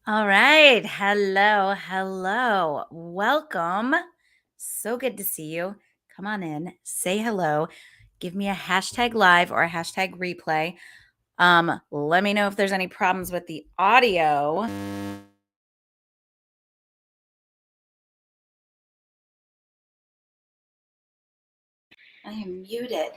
All right. Hello. Hello. Welcome. So good to see you. Come on in. Say hello. Give me a hashtag live or a hashtag replay. Let me know if there's any problems with the audio. I am muted.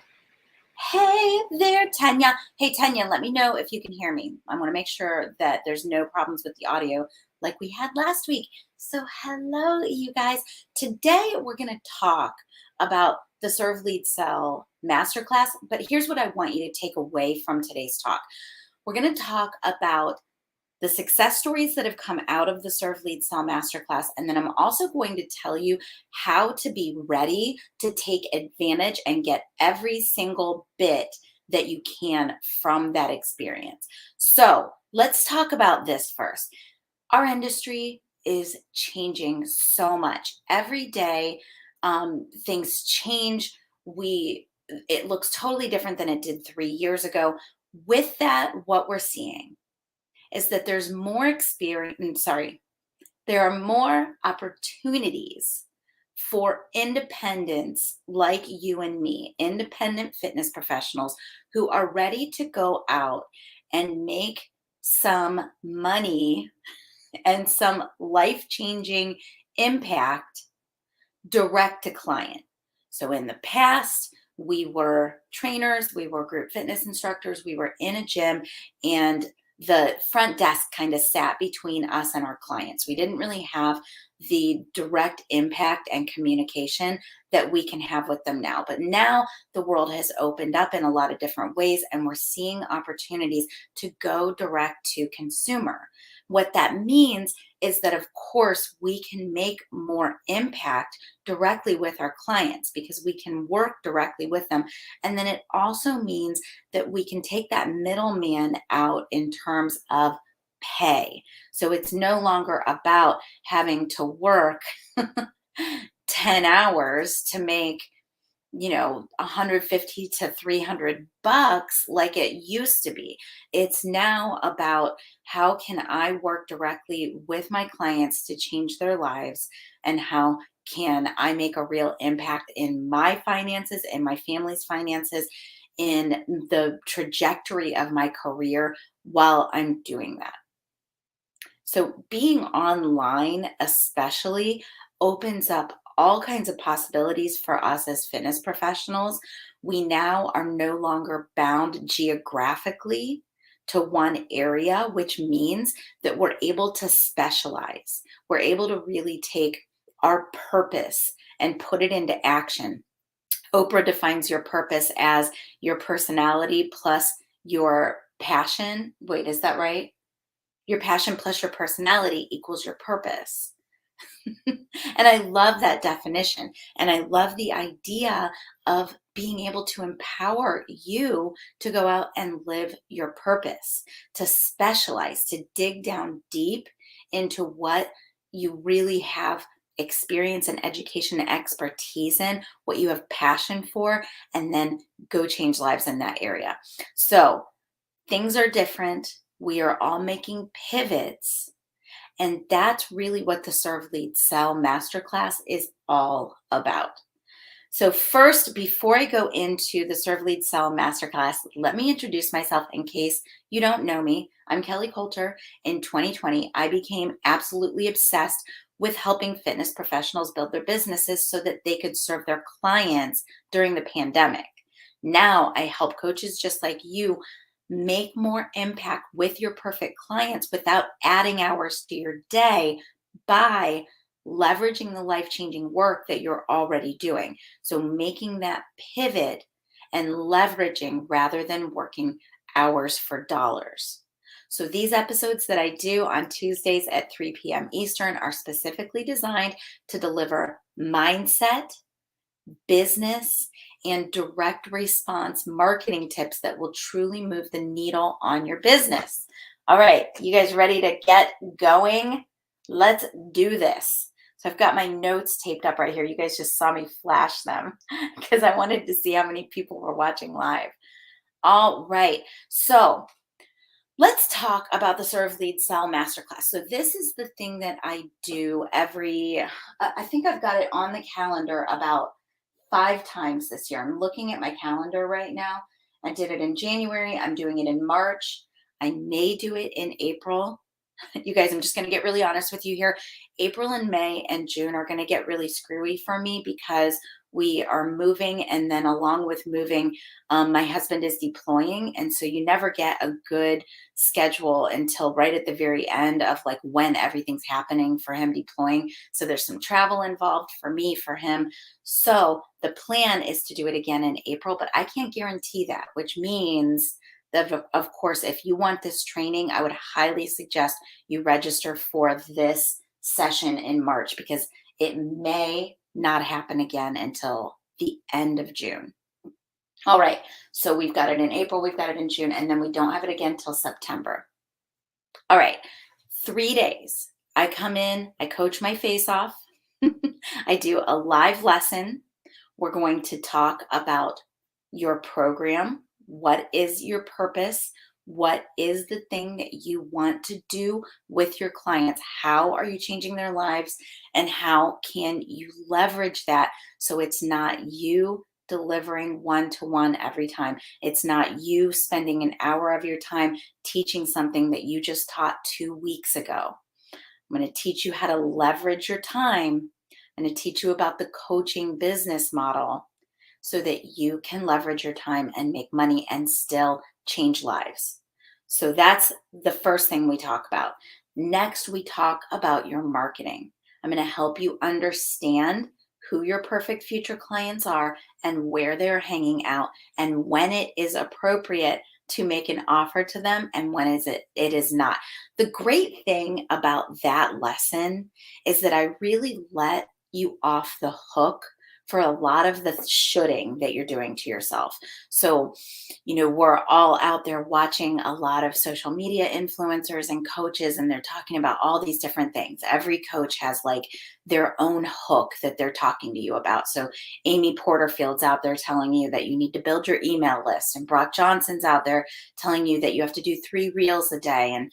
Hey there, Tanya. Hey, Tanya, let me know if you can hear me. I want to make sure that there's no problems with the audio like we had last week. So, hello, you guys. Today, we're going to talk about the Serve Lead Sell Masterclass. But here's what I want you to take away from today's talk. We're going to talk about the success stories that have come out of the Serve Lead Sell Masterclass. And then I'm also going to tell you how to be ready to take advantage and get every single bit that you can from that experience. So let's talk about this first. Our industry is changing so much. Every day, things change. It looks totally different than it did 3 years ago. With that, what we're seeing is that there are more opportunities for independents like you and me, independent fitness professionals who are ready to go out and make some money and some life-changing impact direct to client. So in the past, we were trainers, we were group fitness instructors, we were in a gym, and the front desk kind of sat between us and our clients. We didn't really have the direct impact and communication that we can have with them now. But now the world has opened up in a lot of different ways, and we're seeing opportunities to go direct to consumer. What that means is that, of course, we can make more impact directly with our clients because we can work directly with them. And then it also means that we can take that middleman out in terms of pay. So it's no longer about having to work 10 hours to make 150 to 300 bucks like it used to be. It's now about how can I work directly with my clients to change their lives, and how can I make a real impact in my finances and my family's finances, in the trajectory of my career while I'm doing that. So being online especially opens up all kinds of possibilities for us as fitness professionals. We now are no longer bound geographically to one area, which means that we're able to specialize. We're able to really take our purpose and put it into action. Oprah defines your purpose as your personality plus your passion. Wait, is that right? Your passion plus your personality equals your purpose. And I love that definition. And I love the idea of being able to empower you to go out and live your purpose, to specialize, to dig down deep into what you really have experience and education and expertise in, what you have passion for, and then go change lives in that area. So things are different. We are all making pivots. And that's really what the Serve Lead Sell Masterclass is all about. So first, before I go into the Serve Lead Sell Masterclass, let me introduce myself in case you don't know me. I'm Kelly Coulter. In 2020, I became absolutely obsessed with helping fitness professionals build their businesses so that they could serve their clients during the pandemic. Now I help coaches just like you make more impact with your perfect clients without adding hours to your day by leveraging the life-changing work that you're already doing. So making that pivot and leveraging rather than working hours for dollars. So these episodes that I do on Tuesdays at 3 p.m. Eastern are specifically designed to deliver mindset, business, and direct response marketing tips that will truly move the needle on your business. All right, you guys ready to get going? Let's do this. So I've got my notes taped up right here. You guys just saw me flash them because I wanted to see how many people were watching live. All right, so Let's talk about the Serve Lead Sell Masterclass. So this is the thing that I do every, I think I've got it on the calendar about 5 times this year. I'm looking at my calendar right now. I did it in January. I'm doing it in March. I may do it in April. You guys, I'm just going to get really honest with you here. April and May and June are going to get really screwy for me because we are moving. And then, along with moving, my husband is deploying. And so you never get a good schedule until right at the very end of like when everything's happening for him deploying. So there's some travel involved for me, for him. So the plan is to do it again in April, but I can't guarantee that, which means that, of course, if you want this training, I would highly suggest you register for this session in March because it may not happen again until the end of June. All right, so we've got it in April, we've got it in June, and then we don't have it again till September. All right, 3 days. I come in, I coach my face off. I do a live lesson. We're going to talk about your program. What is your purpose? What is the thing that you want to do with your clients? How are you changing their lives? And how can you leverage that so it's not you delivering one-to-one every time? It's not you spending an hour of your time teaching something that you just taught 2 weeks ago. I'm going to teach you how to leverage your time. I'm going to teach you about the coaching business model so that you can leverage your time and make money and still change lives. So that's the first thing we talk about. Next, we talk about your marketing. I'm going to help you understand who your perfect future clients are and where they're hanging out and when it is appropriate to make an offer to them and when it is not. The great thing about that lesson is that I really let you off the hook for a lot of the shoulding that you're doing to yourself. So, we're all out there watching a lot of social media influencers and coaches, and they're talking about all these different things. Every coach has like their own hook that they're talking to you about. So, Amy Porterfield's out there telling you that you need to build your email list, and Brock Johnson's out there telling you that you have to do 3 reels a day, and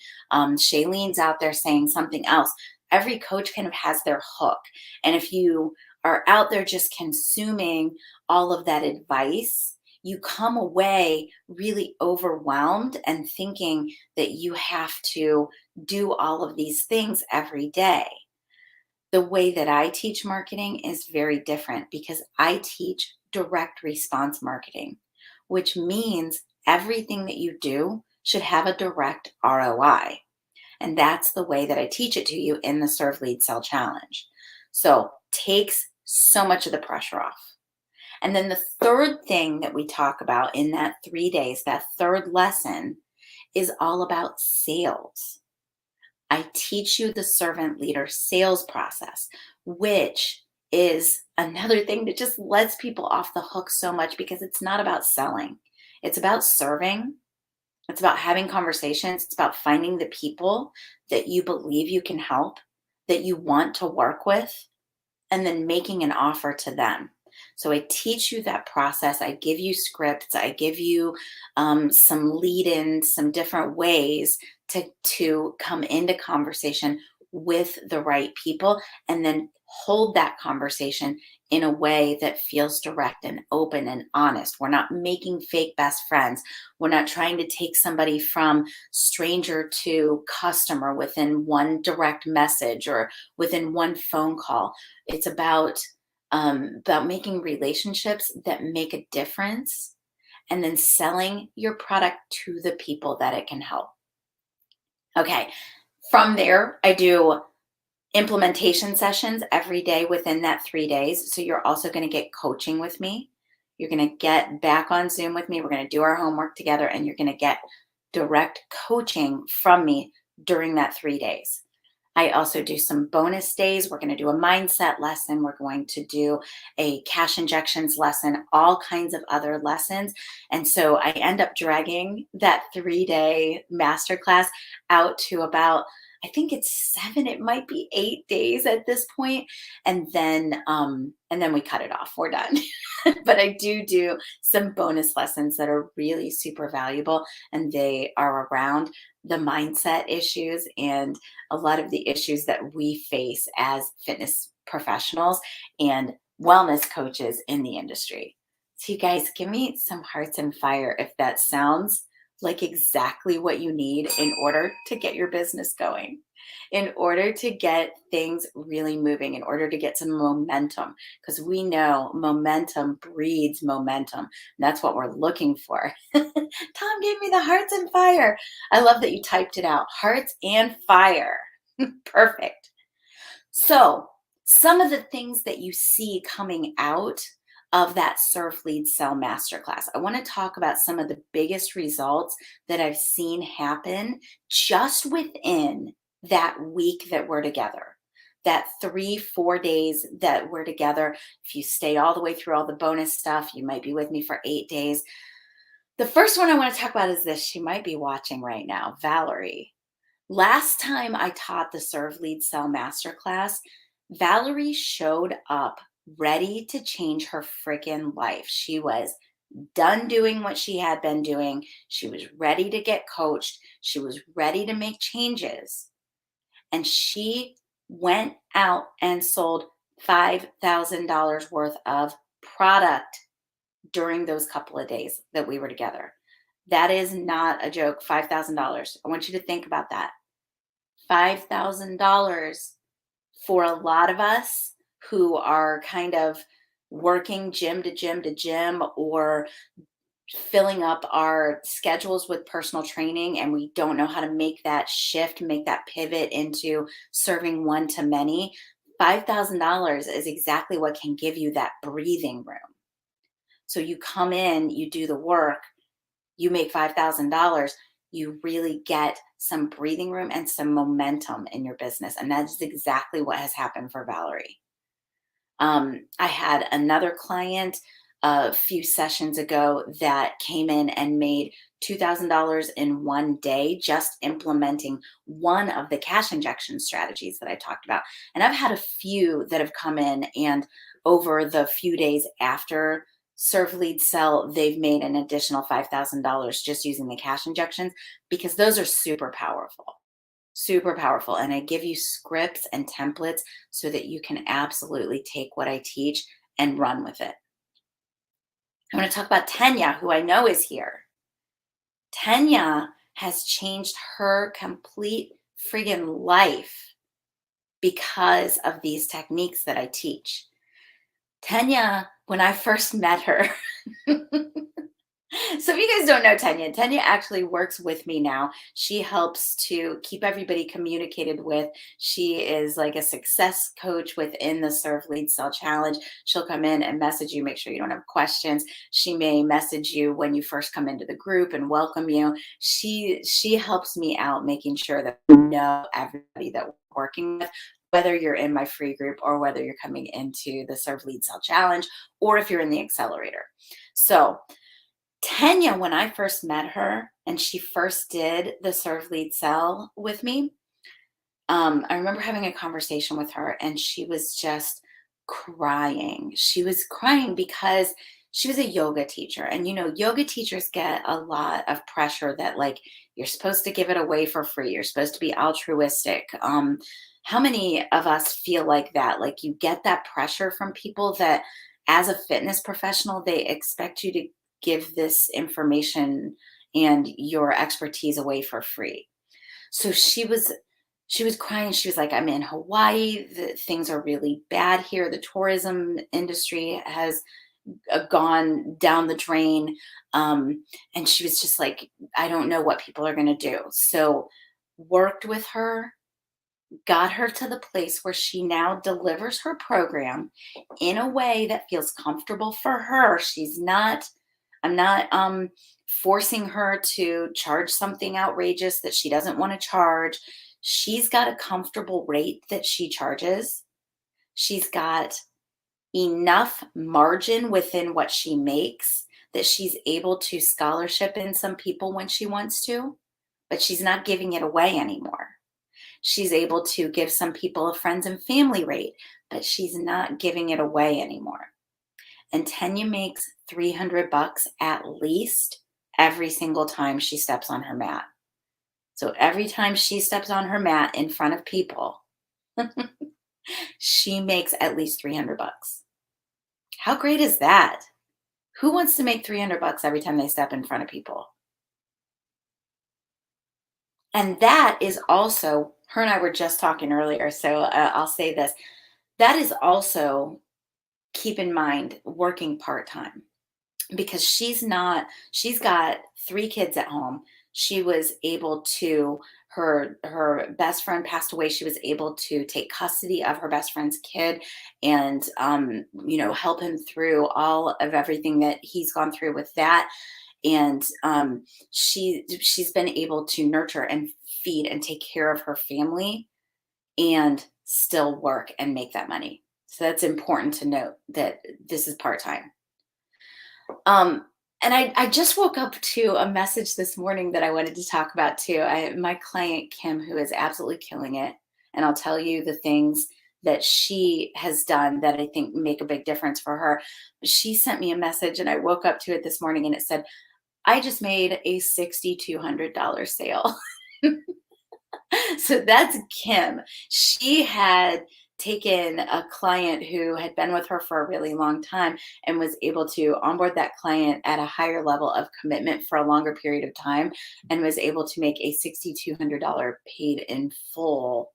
Shailene's out there saying something else. Every coach kind of has their hook. And if you are out there just consuming all of that advice, you come away really overwhelmed and thinking that you have to do all of these things every day. The way that I teach marketing is very different because I teach direct response marketing, which means everything that you do should have a direct ROI. And that's the way that I teach it to you in the Serve Lead Sell Challenge. So takes so much of the pressure off. And then the third thing that we talk about in that 3 days, that third lesson, is all about sales. I teach you the servant leader sales process, which is another thing that just lets people off the hook so much because it's not about selling. It's about serving. It's about having conversations. It's about finding the people that you believe you can help, that you want to work with, and then making an offer to them. So I teach you that process. I give you scripts. I give you some lead-ins, some different ways to come into conversation with the right people, and then hold that conversation in a way that feels direct and open and honest. We're not making fake best friends. We're not trying to take somebody from stranger to customer within one direct message or within one phone call. It's about making relationships that make a difference and then selling your product to the people that it can help. Okay, from there, I do implementation sessions every day within that 3 days. So you're also going to get coaching with me. You're going to get back on Zoom with me. We're going to do our homework together, and you're going to get direct coaching from me during that 3 days. I also do some bonus days. We're going to do a mindset lesson. We're going to do a cash injections lesson, all kinds of other lessons. And so I end up dragging that 3-day masterclass out to about I think it's 7, it might be 8 days at this point, and then we cut it off. We're done. But I do some bonus lessons that are really super valuable, and they are around the mindset issues and a lot of the issues that we face as fitness professionals and wellness coaches in the industry. So you guys, give me some hearts and fire if that sounds like exactly what you need in order to get your business going, in order to get things really moving, in order to get some momentum, because we know momentum breeds momentum. That's what we're looking for. Tom gave me the hearts and fire. I love that you typed it out. Hearts and fire. Perfect. So, some of the things that you see coming out of that Serve Lead Sell Masterclass, I want to talk about some of the biggest results that I've seen happen just within that week that we're together. That 3-4 days that we're together. If you stay all the way through all the bonus stuff, you might be with me for 8 days. The first one I want to talk about is this. She might be watching right now, Valerie. Last time I taught the Serve Lead Sell Masterclass, Valerie showed up ready to change her freaking life. She was done doing what she had been doing. She was ready to get coached. She was ready to make changes. And she went out and sold $5,000 worth of product during those couple of days that we were together. That is not a joke. $5,000. I want you to think about that. $5,000 for a lot of us who are kind of working gym to gym to gym or filling up our schedules with personal training, and we don't know how to make that shift, make that pivot into serving one to many. $5,000 is exactly what can give you that breathing room. So you come in, you do the work, you make $5,000, you really get some breathing room and some momentum in your business. And that's exactly what has happened for Valerie. I had another client a few sessions ago that came in and made $2,000 in one day, just implementing one of the cash injection strategies that I talked about. And I've had a few that have come in, and over the few days after Serve Lead Sell, they've made an additional $5,000 just using the cash injections, because those are super powerful. Super powerful. And I give you scripts and templates so that you can absolutely take what I teach and run with it. I want to talk about Tanya, who I know is here. Tanya has changed her complete friggin' life because of these techniques that I teach. Tanya, when I first met her, so if you guys don't know Tanya, Tanya actually works with me now. She helps to keep everybody communicated with. She is like a success coach within the Serve Lead Sell Challenge. She'll come in and message you, make sure you don't have questions. She may message you when you first come into the group and welcome you. She helps me out making sure that we know everybody that we're working with, whether you're in my free group or whether you're coming into the Serve Lead Sell Challenge or if you're in the accelerator. So Tanya, when I first met her and she first did the Serve Lead Sell with me, I remember having a conversation with her and she was just crying. She was crying because she was a yoga teacher. And, yoga teachers get a lot of pressure that, like, you're supposed to give it away for free. You're supposed to be altruistic. How many of us feel like that? Like, you get that pressure from people that as a fitness professional, they expect you to give this information and your expertise away for free. So she was crying. She was like, I'm in Hawaii. Things are really bad here. The tourism industry has gone down the drain. And she was just like, I don't know what people are going to do. So worked with her, got her to the place where she now delivers her program in a way that feels comfortable for her. I'm not forcing her to charge something outrageous that she doesn't want to charge. She's got a comfortable rate that she charges. She's got enough margin within what she makes that she's able to scholarship in some people when she wants to, but she's not giving it away anymore. She's able to give some people a friends and family rate, but she's not giving it away anymore. And Tanya makes 300 bucks at least every single time she steps on her mat. So every time she steps on her mat in front of people, she makes at least 300 bucks. How great is that? Who wants to make 300 bucks every time they step in front of people? And that is also, her and I were just talking earlier, so I'll say this. That is also, keep in mind, working part-time, because she's got 3 kids at home. She was able to, her best friend passed away. She was able to take custody of her best friend's kid and, help him through all of everything that he's gone through with that. And she's been able to nurture and feed and take care of her family and still work and make that money. So that's important to note, that this is part-time. And I just woke up to a message this morning that I wanted to talk about too. My client, Kim, who is absolutely killing it, and I'll tell you the things that she has done that I think make a big difference for her. She sent me a message and I woke up to it this morning and it said, I just made a $6,200 sale. So that's Kim. She had taken a client who had been with her for a really long time and was able to onboard that client at a higher level of commitment for a longer period of time, and was able to make a $6,200 paid in full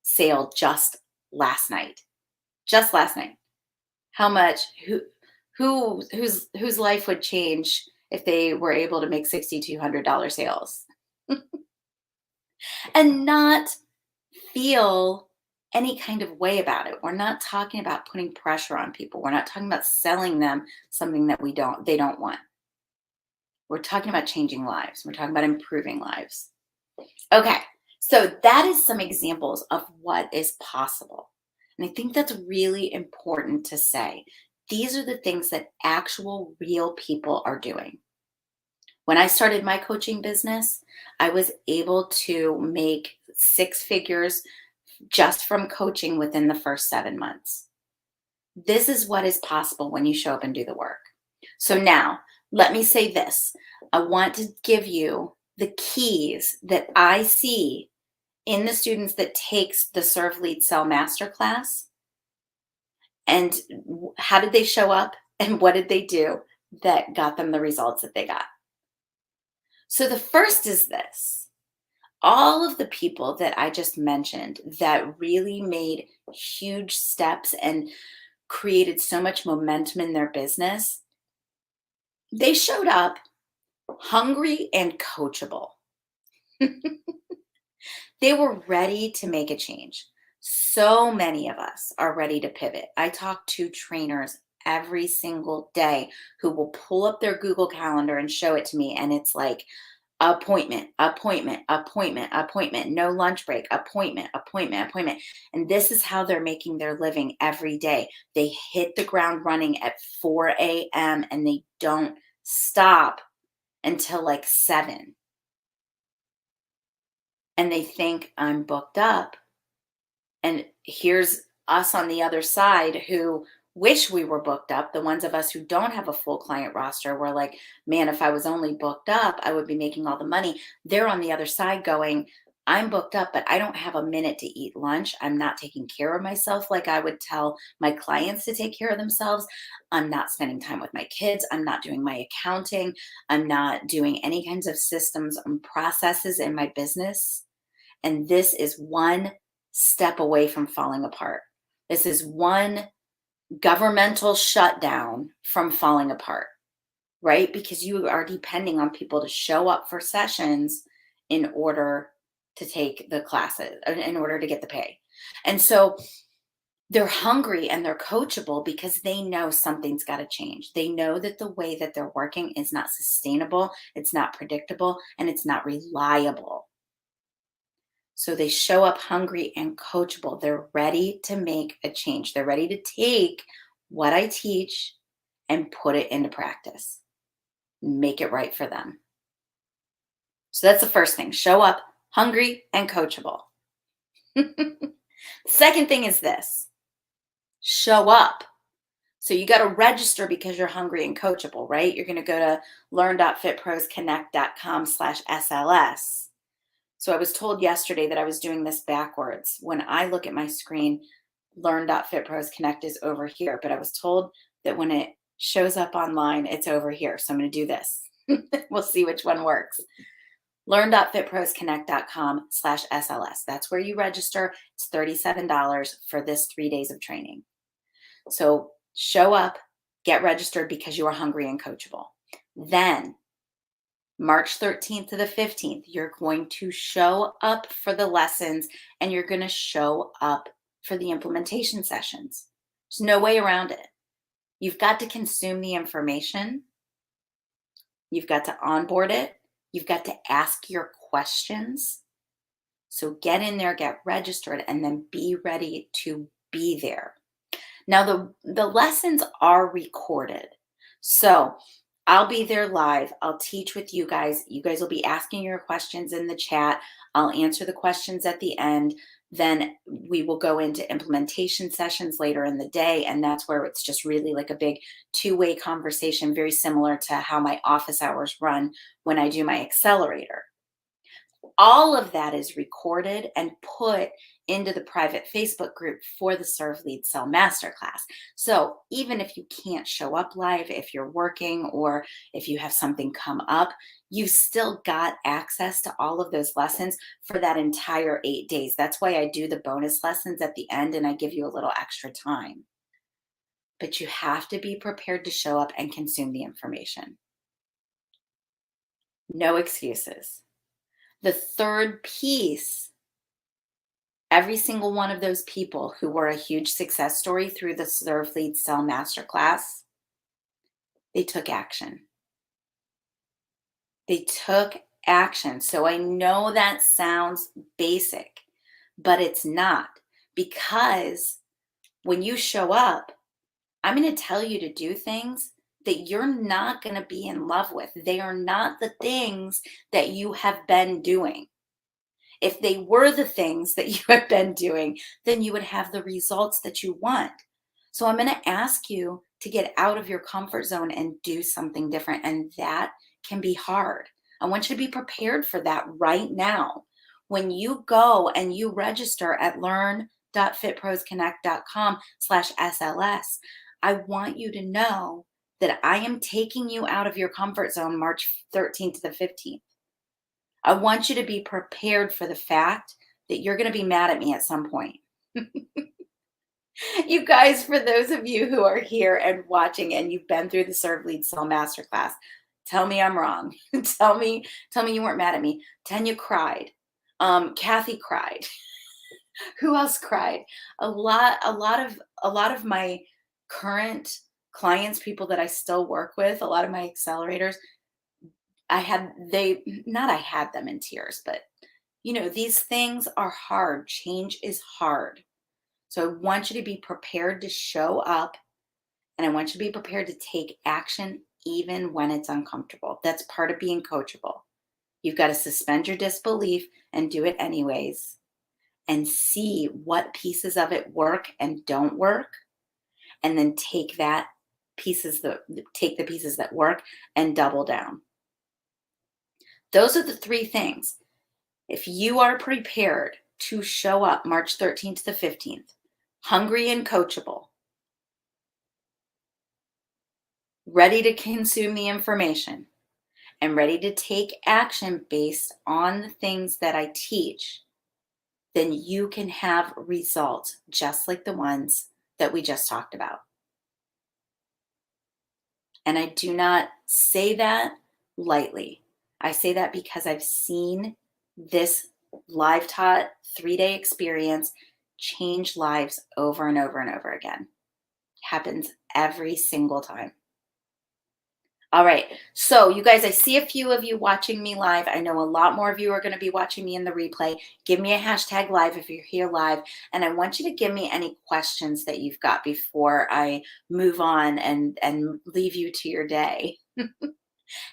sale just last night. Just last night. How much, whose life would change if they were able to make $6,200 sales and not feel any kind of way about it? We're not talking about putting pressure on people. We're not talking about selling them something that they don't want. We're talking about changing lives. We're talking about improving lives. Okay, so that is some examples of what is possible. And I think that's really important to say. These are the things that actual real people are doing. When I started my coaching business, I was able to make 6 figures just from coaching within the first 7 months. This is what is possible when you show up and do the work. So now, let me say this. I want to give you the keys that I see in the students that takes the Serve Lead Sell Masterclass. And how did they show up and what did they do that got them the results that they got? So the first is this. All of the people that I just mentioned that really made huge steps and created so much momentum in their business, they showed up hungry and coachable. They were ready to make a change. So many of us are ready to pivot. I talk to trainers every single day who will pull up their Google Calendar and show it to me, and it's like, appointment, appointment, appointment, appointment, no lunch break, appointment, appointment, appointment. And this is how they're making their living every day. They hit the ground running at 4 a.m. and they don't stop until like 7. And they think, I'm booked up. And here's us on the other side who wish we were booked up. The ones of us who don't have a full client roster, we're like, man, if I was only booked up, I would be making all the money. They're on the other side going, I'm booked up, but I don't have a minute to eat lunch. I'm not taking care of myself like I would tell my clients to take care of themselves. I'm not spending time with my kids. I'm not doing my accounting. I'm not doing any kinds of systems and processes in my business. And this is one step away from falling apart. This is one governmental shutdown from falling apart, right? Because you are depending on people to show up for sessions in order to take the classes, in order to get the pay. And so they're hungry and they're coachable because they know something's got to change. They know that the way that they're working is not sustainable, it's not predictable, and it's not reliable. So they show up hungry and coachable. They're ready to make a change. They're ready to take what I teach and put it into practice, make it right for them. So that's the first thing. Show up hungry and coachable. Second thing is this: show up. So you got to register because you're hungry and coachable, right? You're going to go to learn.fitprosconnect.com/SLS. So I was told yesterday that I was doing this backwards. When I look at my screen, learn.fitprosconnect is over here, but I was told that when it shows up online, it's over here. So I'm going to do this. We'll see which one works. Learn.fitprosconnect.com/SLS. That's where you register. It's $37 for this 3 days of training. So show up, get registered because you are hungry and coachable. Then March 13th to the 15th, you're going to show up for the lessons and you're going to show up for the implementation sessions. There's no way around it. You've got to consume the information. You've got to onboard it. You've got to ask your questions. So get in there, get registered, and then be ready to be there. Now, the lessons are recorded. So I'll be there live. I'll teach with you guys. You guys will be asking your questions in the chat. I'll answer the questions at the end. Then we will go into implementation sessions later in the day. And that's where it's just really like a big two-way conversation, very similar to how my office hours run when I do my accelerator. All of that is recorded and put into the private Facebook group for the Serve Lead Sell Masterclass. So even if you can't show up live, if you're working or if you have something come up, you've still got access to all of those lessons for that entire 8 days. That's why I do the bonus lessons at the end and I give you a little extra time. But you have to be prepared to show up and consume the information. No excuses. The third piece, every single one of those people who were a huge success story through the Serve Lead Sell Masterclass, they took action. They took action. So I know that sounds basic, but it's not, because when you show up, I'm going to tell you to do things that you're not going to be in love with. They are not the things that you have been doing. If they were the things that you have been doing, then you would have the results that you want. So I'm going to ask you to get out of your comfort zone and do something different. And that can be hard. I want you to be prepared for that right now. When you go and you register at learn.fitprosconnect.com/SLS, I want you to know that I am taking you out of your comfort zone March 13th to the 15th. I want you to be prepared for the fact that you're going to be mad at me at some point. You guys, for those of you who are here and watching and you've been through the Serve Lead Sell Masterclass, tell me I'm wrong. tell me you weren't mad at me. Tanya cried. Kathy cried. Who else cried? A lot of my current clients, people that I still work with, a lot of my accelerators, I had them in tears, but these things are hard. Change is hard. So I want you to be prepared to show up and I want you to be prepared to take action even when it's uncomfortable. That's part of being coachable. You've got to suspend your disbelief and do it anyways and see what pieces of it work and don't work, and then take the pieces that work and double down. Those are the three things. If you are prepared to show up March 13th to the 15th, hungry and coachable, ready to consume the information, and ready to take action based on the things that I teach, then you can have results just like the ones that we just talked about. And I do not say that lightly. I say that because I've seen this live taught 3-day experience change lives over and over and over again. It happens every single time. All right. So you guys, I see a few of you watching me live. I know a lot more of you are going to be watching me in the replay. Give me a hashtag live if you're here live. And I want you to give me any questions that you've got before I move on and leave you to your day.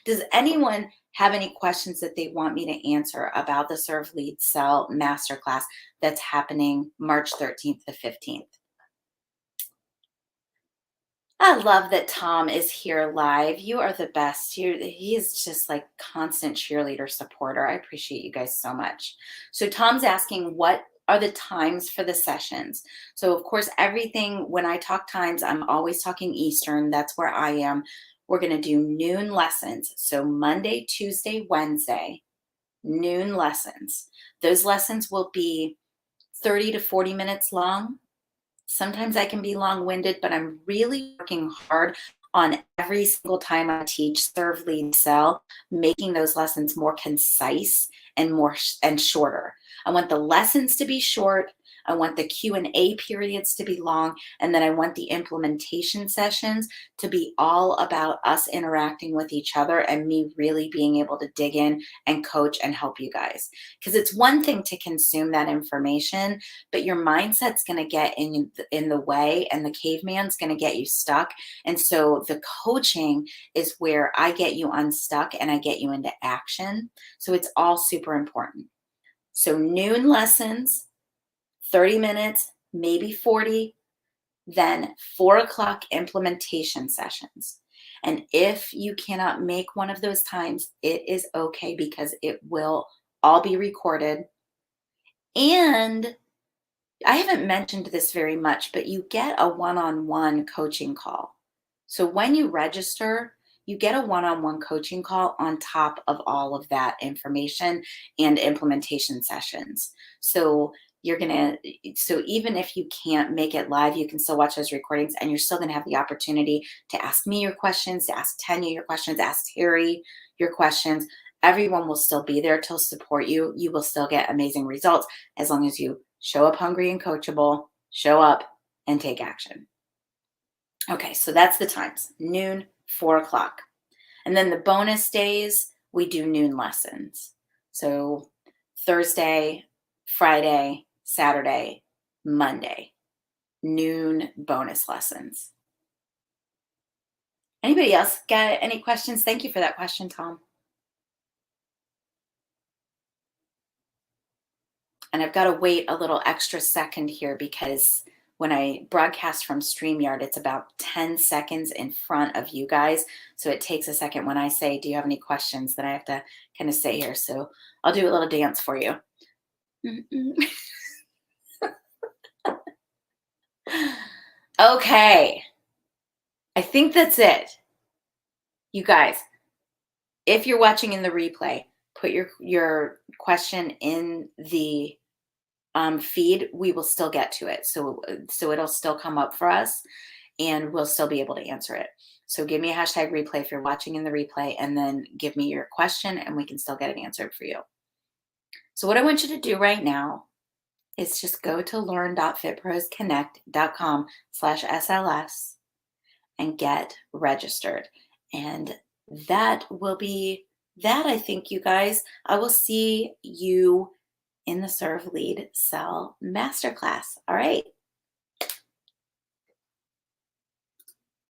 Does anyone have any questions that they want me to answer about the Serve Lead Sell Masterclass that's happening March 13th to 15th. I love that Tom is here live. You are the best. He is just like constant cheerleader supporter. I appreciate you guys so much. So Tom's asking, what are the times for the sessions? So of course, everything, when I talk times, I'm always talking Eastern. That's where I am. We're going to do noon lessons. So Monday, Tuesday, Wednesday, noon lessons. Those lessons will be 30 to 40 minutes long. Sometimes I can be long-winded, but I'm really working hard on every single time I teach Serve, Lead, Sell, making those lessons more concise and and shorter. I want the lessons to be short. I want the Q&A periods to be long. And then I want the implementation sessions to be all about us interacting with each other and me really being able to dig in and coach and help you guys. Because it's one thing to consume that information, but your mindset's going to get in the way, and the caveman's going to get you stuck. And so the coaching is where I get you unstuck and I get you into action. So it's all super important. So noon lessons, 30 minutes, maybe 40, then 4 o'clock implementation sessions. And if you cannot make one of those times, it is okay, because it will all be recorded. And I haven't mentioned this very much, but you get a one-on-one coaching call. So when you register, you get a one-on-one coaching call on top of all of that information and implementation sessions. So so even if you can't make it live, you can still watch those recordings, and you're still gonna have the opportunity to ask me your questions, to ask Tanya your questions, ask Terry your questions. Everyone will still be there to support you. You will still get amazing results as long as you show up hungry and coachable, show up and take action. Okay, so that's the times, noon, 4 o'clock. And then the bonus days, we do noon lessons. So Thursday, Friday, Saturday, Monday, noon bonus lessons. Anybody else got any questions? Thank you for that question, Tom. And I've got to wait a little extra second here, because when I broadcast from StreamYard, it's about 10 seconds in front of you guys. So it takes a second when I say, do you have any questions, that I have to kind of say here. So I'll do a little dance for you. Okay. I think that's it. You guys, if you're watching in the replay, put your question in the feed. We will still get to it. So it'll still come up for us, and we'll still be able to answer it. So give me a hashtag replay if you're watching in the replay, and then give me your question, and we can still get it answered for you. So what I want you to do right now is just go to learn.fitprosconnect.com/SLS and get registered. And that will be that, I think, you guys. I will see you in the Serve, Lead, Sell Masterclass. All right.